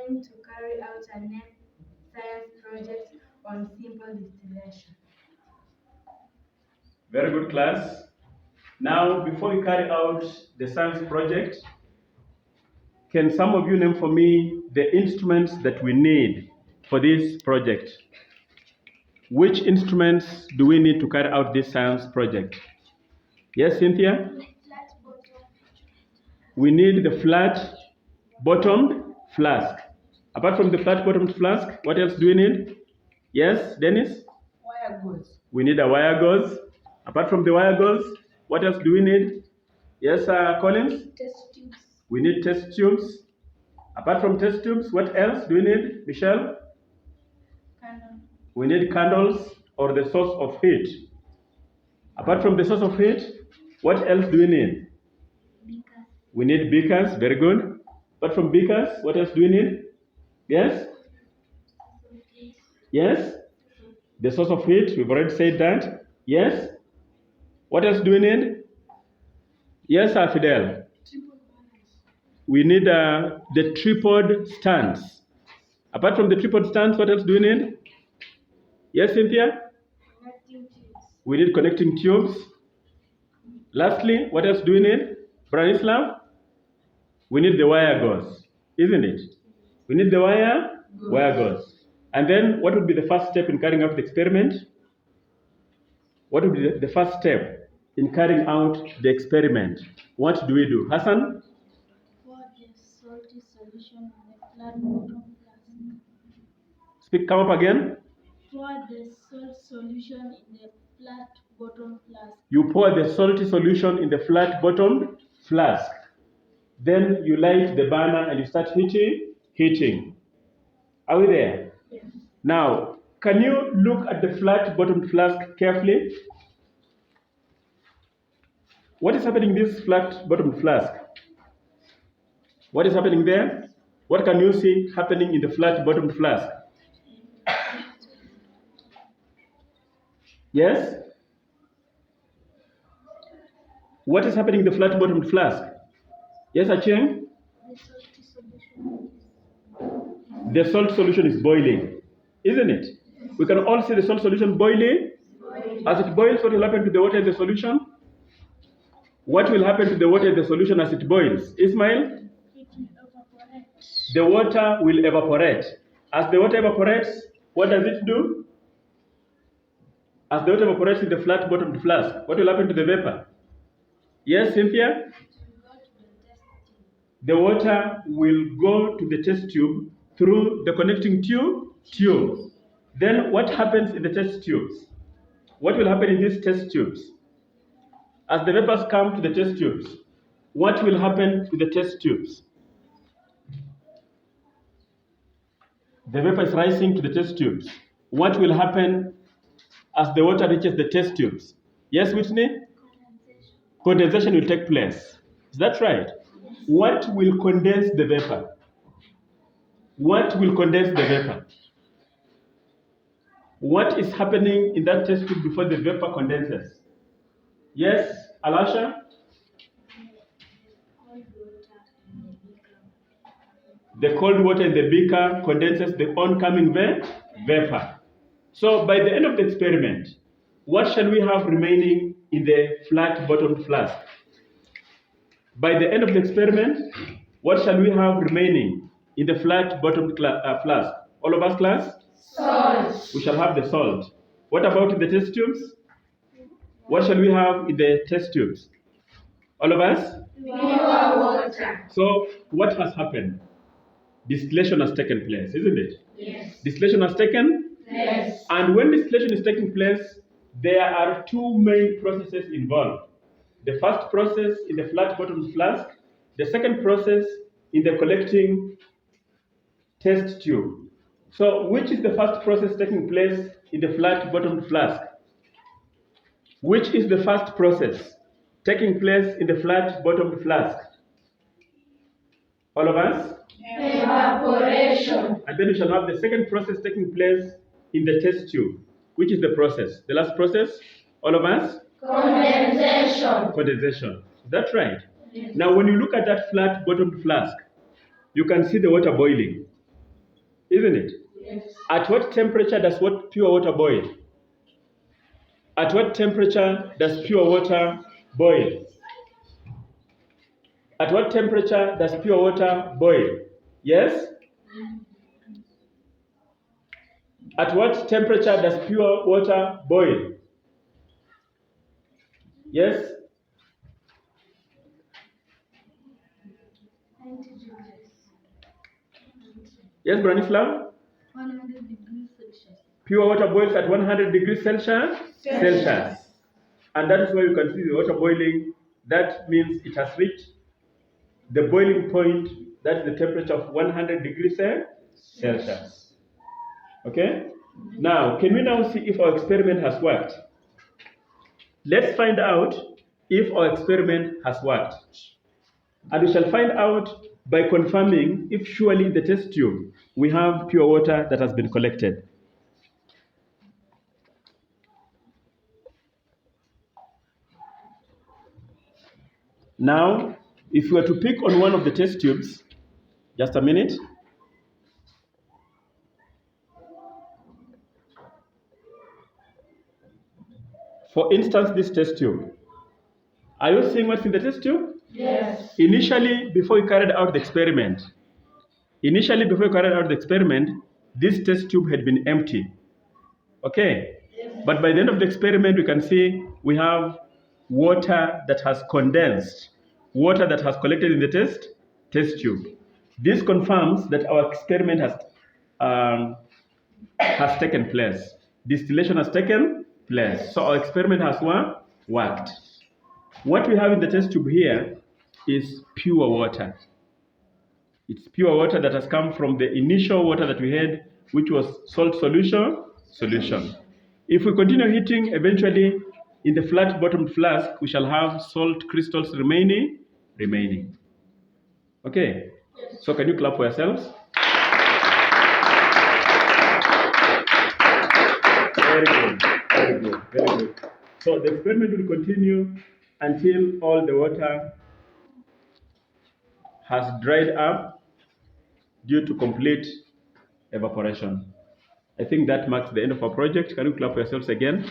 going to carry out a science project on simple distillation. Very good, class. Now, before we carry out the science project, can some of you name for me the instruments that we need for this project? Which instruments do we need to carry out this science project? Yes, Cynthia? We need the flat-bottomed flask. Apart from the flat-bottomed flask, what else do we need? Yes, Dennis? Wire gauze. We need a wire gauze. Apart from the wire gauze, what else do we need? Yes, Collins? Test tubes. We need test tubes. Apart from test tubes, what else do we need, Michelle? Candle. We need candles or the source of heat. Apart from the source of heat, what else do we need? Beakers. We need beakers, very good. Apart from beakers, what else do we need? Yes? Yes? The source of heat, we've already said that. Yes? What else do we need? Yes, Fidel. We need the tripod stands. Apart from the tripod stands, what else do we need? Yes, Cynthia? Connecting tubes. We need connecting tubes. Lastly, what else do we need? Branislav? We need the wire gauze, isn't it? We need the wire gauze. And then what would be the first step in carrying out the experiment? What would be the first step in carrying out the experiment? What do we do? Hassan? Pour the salty solution in the flat bottom flask. Come up again. Pour the salt solution in the flat bottom flask. You pour the salty solution in the flat bottomed flask. Then you light the burner and you start heating. Are we there? Yes. Now, can you look at the flat bottomed flask carefully? What is happening in this flat bottomed flask? What is happening there? What can you see happening in the flat bottomed flask? Yes? What is happening in the flat bottomed flask? Yes, Acheng? The salt solution is boiling, isn't it? We can all see the salt solution boiling. As it boils, what will happen to the water in the solution? What will happen to the water in the solution as it boils? Ismail? It will evaporate. The water will evaporate. As the water evaporates, what does it do? As the water evaporates in the flat bottomed flask, what will happen to the vapor? Yes, Cynthia? The water will go to the test tube through the connecting tube. Then what happens in the test tubes? What will happen in these test tubes? As the vapors come to the test tubes, what will happen to the test tubes? The vapor is rising to the test tubes. What will happen as the water reaches the test tubes? Yes, Whitney? Condensation will take place. Is that right? What will condense the vapor? What will condense the vapor? What is happening in that test tube before the vapor condenses? Yes, Alasha? The cold water in the beaker condenses the oncoming vapor. So by the end of the experiment, what shall we have remaining in the flat-bottomed flask? By the end of the experiment, what shall we have remaining in the flat-bottomed flask? All of us, class? Salt. We shall have the salt. What about in the test tubes? What shall we have in the test tubes? All of us? Pure water. So what has happened? Distillation has taken place, isn't it? Yes. Distillation has taken? Yes. And when distillation is taking place, there are two main processes involved. The first process in the flat-bottomed flask, the second process in the collecting test tube. So which is the first process taking place in the flat-bottomed flask? Which is the first process taking place in the flat-bottomed flask? All of us? Evaporation. And then we shall have the second process taking place in the test tube. Which is the process? The last process? All of us? Condensation. Condensation. That's right. Yes. Now when you look at that flat-bottomed flask, you can see the water boiling. isn't it? Yes. At what temperature does pure water boil? At what temperature does pure water boil? At what temperature does pure water boil? Yes? At what temperature does pure water boil? Yes? 90 degrees. Yes, Branislav? 100 degrees Celsius. Pure water boils at 100 degrees Celsius? Celsius. And that is why you can see the water boiling. That means it has reached the boiling point. That's the temperature of 100 degrees Celsius. Okay? Now, can we now see if our experiment has worked? Let's find out if our experiment has worked. And we shall find out by confirming if surely in the test tube we have pure water that has been collected. Now, if we were to pick on one of the test tubes, just a minute. For instance, this test tube. Are you seeing what's in the test tube? Yes. Initially, before we carried out the experiment, this test tube had been empty. Okay? But by the end of the experiment, we can see we have water that has condensed, water that has collected in the test tube. This confirms that our experiment has taken place. Distillation has taken place. So our experiment has worked. What we have in the test tube here is pure water. It's pure water that has come from the initial water that we had, which was salt solution. If we continue heating, eventually in the flat bottomed flask, we shall have salt crystals remaining. Okay? So can you clap for yourselves? Very good. So the experiment will continue until all the water has dried up due to complete evaporation. I think that marks the end of our project. Can you clap for yourselves again?